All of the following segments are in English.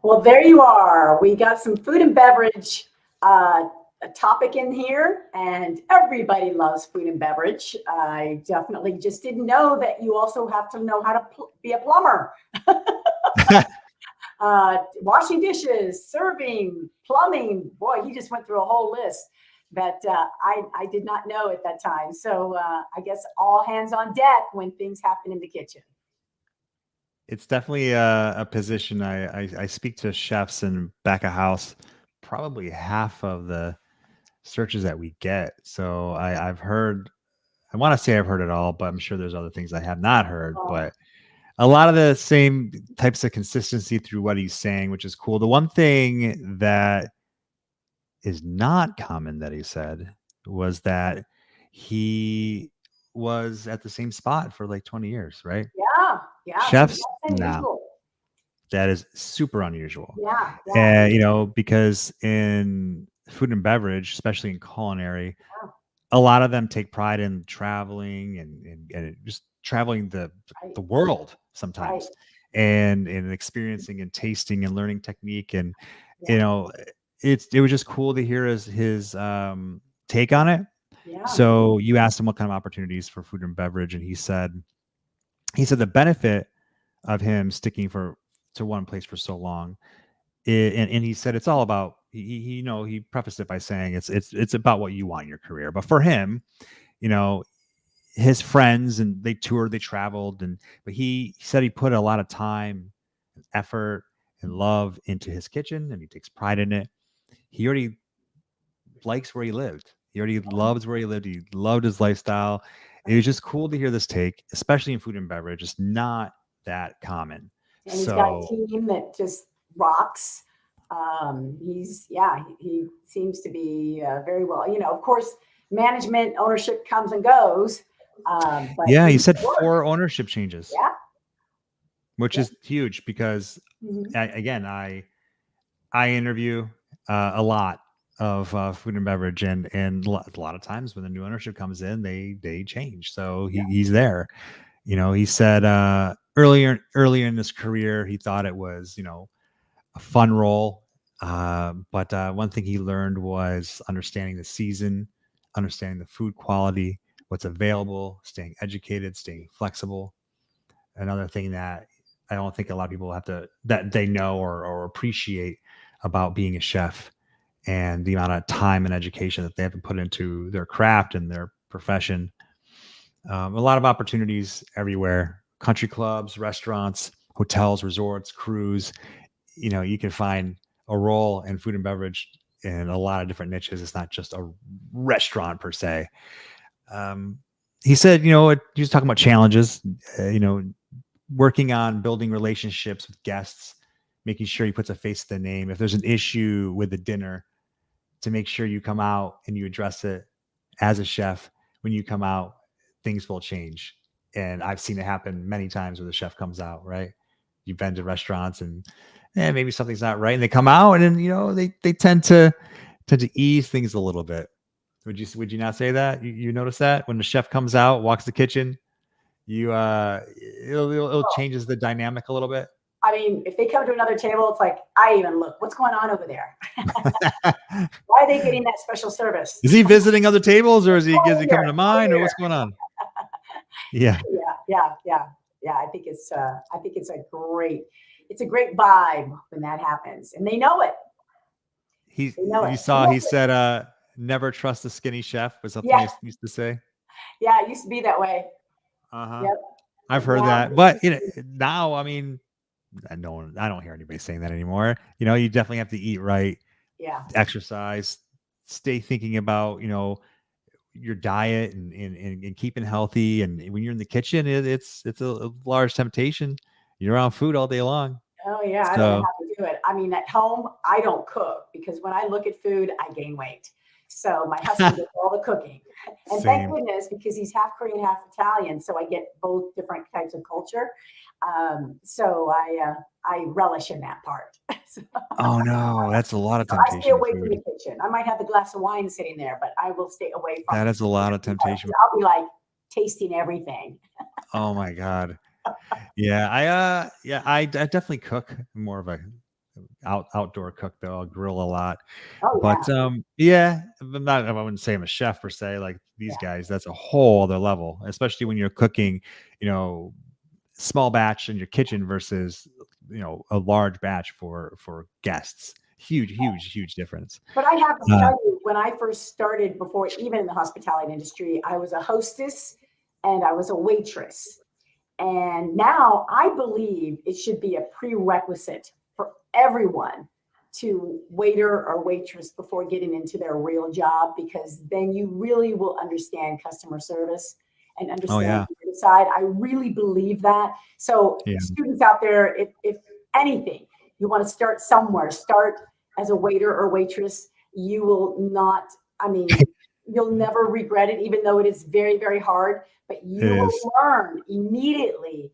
Well, there you are. We got some food and beverage a topic in here, and everybody loves food and beverage. I definitely just didn't know that you also have to know how to be a plumber. Washing dishes, serving, plumbing. Boy, he just went through a whole list that I did not know at that time. So I guess all hands on deck when things happen in the kitchen. It's definitely a position. I speak to chefs and back of house, probably half of the searches that we get. So I've heard, I want to say I've heard it all, but I'm sure there's other things I have not heard. But a lot of the same types of consistency through what he's saying, which is cool. The one thing that is not common that he said was that he was at the same spot for like 20 years, right? Yeah. Chefs, That's no. unusual. That is super unusual. Yeah. And, because in food and beverage, especially in culinary, a lot of them take pride in traveling and just traveling the world sometimes and experiencing and tasting and learning technique. And, it was just cool to hear his take on it. Yeah. So you asked him what kind of opportunities for food and beverage, and he said the benefit of him sticking to one place for so long, and he said it's all about he prefaced it by saying it's about what you want in your career. But for him, his friends, and they toured, they traveled, but he said he put a lot of time, effort, and love into his kitchen, and he takes pride in it. He already likes where he lived. He already loves where he lived. He loved his lifestyle. It was just cool to hear this take, especially in food and beverage. It's not that common. And he's got a team that just rocks. He seems to be very well. Of course, management ownership comes and goes. But yeah, he said 4 ownership changes. Yeah, which is huge because, I interview a lot of food and beverage, and a lot of times when the new ownership comes in, they change. So he's there. He said earlier in his career, he thought it was a fun role, but one thing he learned was understanding the season, understanding the food quality, what's available, staying educated, staying flexible. Another thing that I don't think a lot of people that they know or appreciate about being a chef, and the amount of time and education that they have to put into their craft and their profession. A lot of opportunities everywhere: country clubs, restaurants, hotels, resorts, cruise. You can find a role in food and beverage in a lot of different niches. It's not just a restaurant per se. He said, he was talking about challenges, working on building relationships with guests, making sure he puts a face to the name. If there's an issue with the dinner, to make sure you come out and you address it as a chef. When you come out, things will change. And I've seen it happen many times where the chef comes out, right? You've been to restaurants and maybe something's not right, and they come out and then, they tend to ease things a little bit. Would you not say that? You notice that when the chef comes out, walks the kitchen, it'll changes the dynamic a little bit. I mean, if they come to another table, it's like, I even look, what's going on over there? Why are they getting that special service? Is he visiting other tables, or is he coming to mine, or what's going on? Yeah. I think it's a great vibe when that happens, and they know it. He said, never trust a skinny chef, was something he used to say. Yeah, it used to be that way. Yep. I've heard that, but now, I mean, I don't hear anybody saying that anymore. You definitely have to eat right, exercise, stay thinking about your diet and keeping healthy. And when you're in the kitchen, it's a large temptation. You're around food all day long. Oh yeah, I don't know how to do it. I mean, at home, I don't cook because when I look at food, I gain weight. So my husband does all the cooking, and thank goodness, because he's half Korean, half Italian. So I get both different types of culture. So I relish in that part. Oh no, that's a lot of temptation. I stay away from the kitchen. I might have a glass of wine sitting there, but I will stay away from. That is a lot of temptation. I'll be like tasting everything. Oh my God. Yeah, I definitely cook. I'm more of a outdoor cook though. I'll grill a lot. Oh But yeah, I'm not, I wouldn't say I'm a chef per se. Like these yeah, guys, that's a whole other level, especially when you're cooking, small batch in your kitchen versus, a large batch for guests. Huge difference. but I have to Uh, tell you, when I first started, before even in the hospitality industry, I was a hostess and I was a waitress. And now I believe it should be a prerequisite for everyone to waiter or waitress before getting into their real job, because then you really will understand customer service and oh understand yeah, the side. I really believe that. So yeah, students out there, if anything, you want to start somewhere, start as a waiter or waitress. You will not, I mean, you'll never regret it, even though it is very, very hard, but it you will is. learn immediately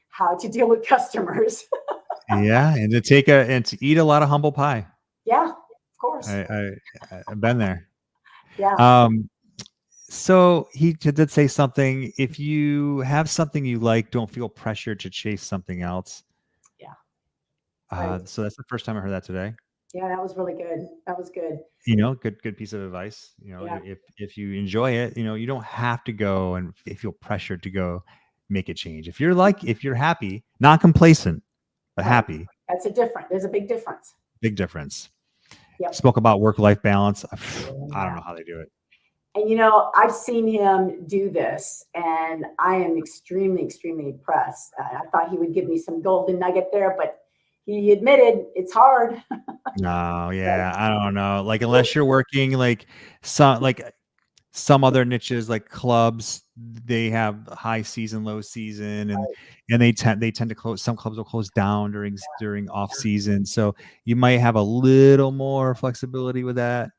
how to deal with customers. Yeah, and to eat a lot of humble pie. Yeah, of course. I've been there. Yeah, Um, so he did say something. If you have something you like, don't feel pressured to chase something else. yeah, right. So that's the first time I heard that today. Yeah, that was really good. That was good. Good piece of advice. Yeah, If you enjoy it, you don't have to go and feel pressured to go make a change. If you're happy, not complacent, but right. happy, That's there's a big difference. big difference. Yep. Spoke about work-life balance. I don't Yeah. know how they do it. And I've seen him do this, and I am extremely, extremely impressed. I thought he would give me some golden nugget there, but he admitted it's hard. No, yeah, I don't know. Like unless you're working some other niches like clubs, they have high season, low season, and they tend to close. Some clubs will close down during off season, so you might have a little more flexibility with that.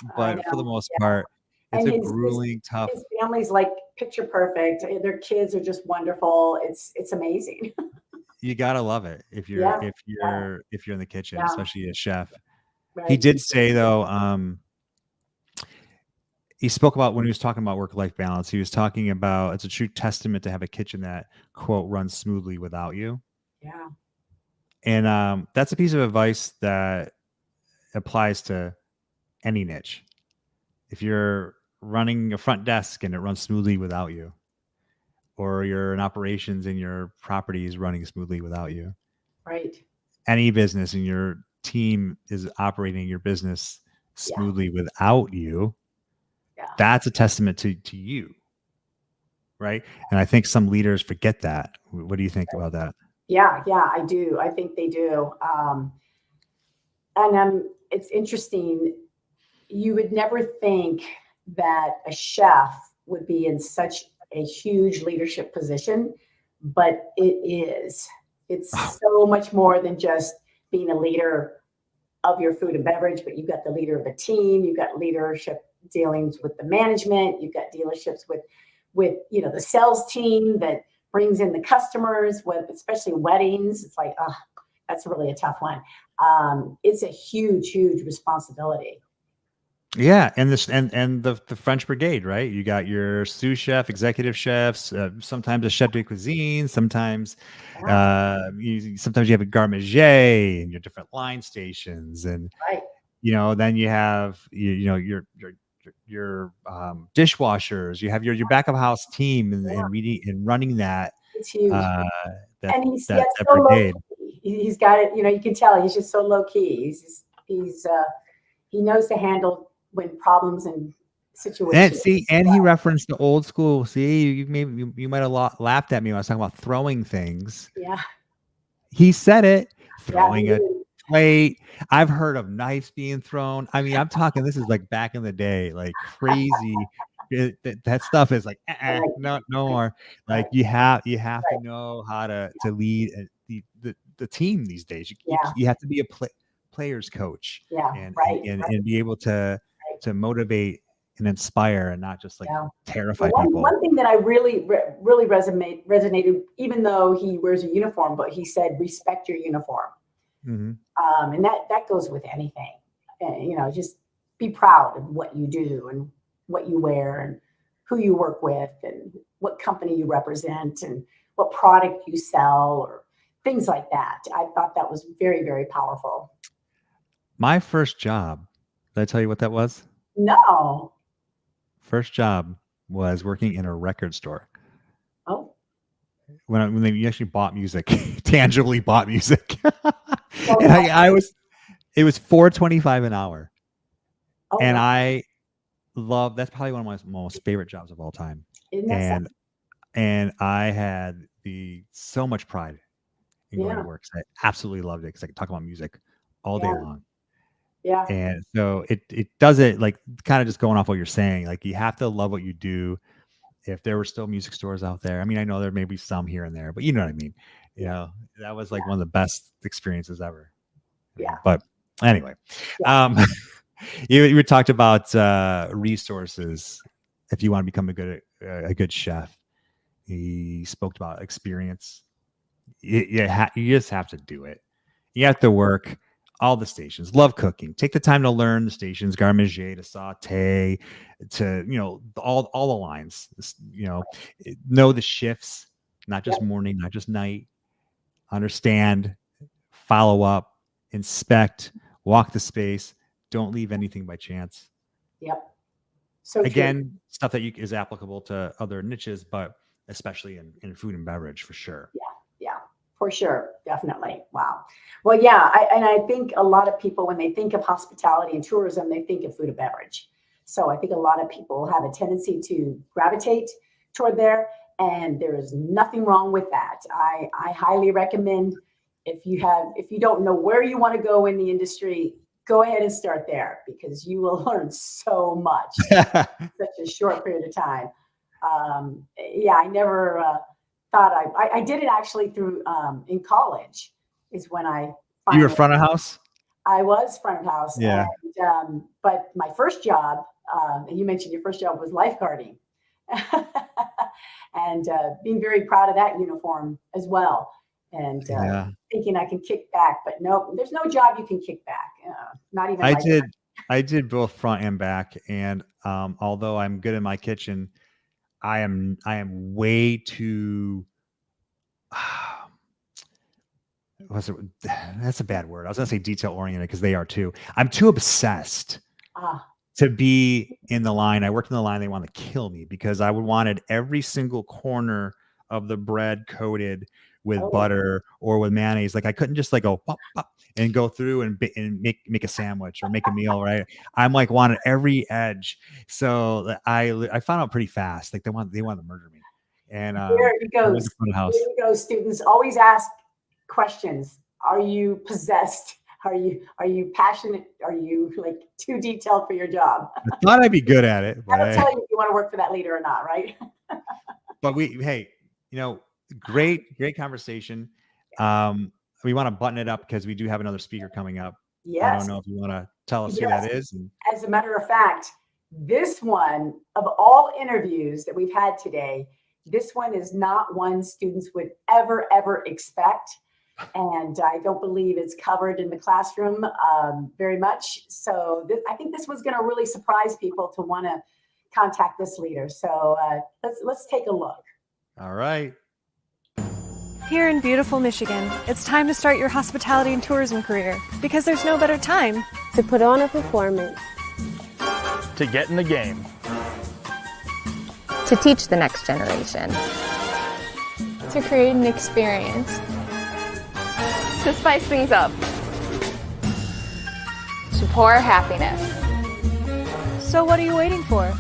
I But for the know. most Yeah. part, it's And a his grueling, tough. his family's like picture perfect. Their kids are just wonderful. It's amazing. You gotta love it if you're Yeah, if yeah, you're if you're in the kitchen, yeah. especially a chef. He Right. did say though, he spoke about when he was talking about work-life balance. He was talking about it's a true testament to have a kitchen that quote runs smoothly without you. Yeah. And that's a piece of advice that applies to any niche. If you're running a front desk and it runs smoothly without you, or you're in operations and your property is running smoothly without you, Right. any business and your team is operating your business Yeah. smoothly without you, Yeah. that's a testament to you, right? And I think some leaders forget that. What do you think about that? Yeah. Yeah. I do. I think they do. And it's interesting. You would never think that a chef would be in such a huge leadership position, but it is. Oh, It's so much more than just being a leader of your food and beverage, but you've got the leader of the team, you've got leadership dealings with the management, you've got dealerships with the sales team that brings in the customers, with especially weddings. It's like, oh, that's really a tough one. It's a huge responsibility. yeah, and the French Brigade, right? You got your sous chef, executive chefs, sometimes a chef de cuisine, Yeah, sometimes you have a garde manger and your different line stations, and right. then you have your dishwashers. You have your back of house team Yeah, and reading and running it's huge. uh, that And he's that yet that so low brigade. key. He's got it, you can tell he's just so low key. He knows to handle when problems and And situations. see, and he referenced the old school. See, you might have laughed at me when I was talking about throwing things. Yeah, He said it, yeah, he throwing a did. plate. I've heard of knives being thrown. I mean, I'm talking. This is like back in the day, like crazy. That stuff is like Right, no more. right, Like you have to right. know how to lead the team these days. Yeah, You have to be a player's coach yeah, and right, right, and be able right. to motivate and inspire and not just like Yeah. Well, terrify one people. one thing that I really resonated, even though he wears a uniform, but he said, "Respect your uniform," Hmm. and that goes with anything. Just be proud of what you do and what you wear and who you work with and what company you represent and what product you sell or things like that. I thought that was very, very powerful. My first job, did I tell you what that was? No. First job was working in a record store. Oh. When they actually bought music, tangibly bought music. Well, And it was $4.25 an hour. oh, And wow. I love, that's probably one of my most favorite jobs of all time. Isn't that And something? and I had so much pride in going to Yeah. work. I absolutely loved it because I could talk about music all day Yeah. long. Yeah. And so it does it, like, kind of just going off what you're saying. Like, you have to love what you do. If there were still music stores out there, I mean, I know there may be some here and there, but you know what I mean. You Yeah. know, that was like one of the best experiences ever. Yeah. But anyway, Yeah. you talked about resources if you want to become a good chef. He spoke about experience. You just have to do it. You have to work all the stations. Love cooking. Take the time to learn the stations, garde manger, to saute, to, you know, all the lines. You know the shifts, not just morning, not just night. Understand, follow up, inspect, walk the space. Don't leave anything by chance. Yep. So Again, stuff that is applicable to other niches, but especially in food and beverage, for sure. Yeah, for sure. Definitely. Wow. Well, yeah. I think a lot of people, when they think of hospitality and tourism, they think of food and beverage. So I think a lot of people have a tendency to gravitate toward there, and there is nothing wrong with that. I highly recommend, if you don't know where you want to go in the industry, go ahead and start there, because you will learn so much in such a short period of time. Yeah, I never thought I did it actually through in college is when I You were front of house? I was front of house. Yeah. And, but my first job, and you mentioned your first job was lifeguarding, and being very proud of that uniform as well. And thinking I can kick back, but no, there's no job you can kick back. Not even. I did both front and back, and although I'm good in my kitchen, I am way too. That's a bad word. I was gonna say detail oriented, because they are too. I'm too obsessed to be in the line. I worked in the line. They wanted to kill me because I wanted every single corner of the bread coated with butter or with mayonnaise. Like, I couldn't just like go pop, pop, and go through and make a sandwich or make a meal. Right. I'm like, wanted every edge. So I found out pretty fast. Like, they wanted to murder me. And there it goes. There you go. Students always ask questions. Are you possessed? Are you passionate? Are you like too detailed for your job? I thought I'd be good at it. But I'll tell you if you want to work for that leader or not, right? But hey, great conversation. We want to button it up because we do have another speaker coming up. Yes. I don't know if you want to tell us who that is. As a matter of fact, this one, of all interviews that we've had today, this one is not one students would ever expect. And I don't believe it's covered in the classroom very much. So I think this was going to really surprise people to want to contact this leader. So let's take a look. All right. Here in beautiful Michigan, it's time to start your hospitality and tourism career, because there's no better time to put on a performance, to get in the game, to teach the next generation, to create an experience, to spice things up, to pour happiness. So what are you waiting for?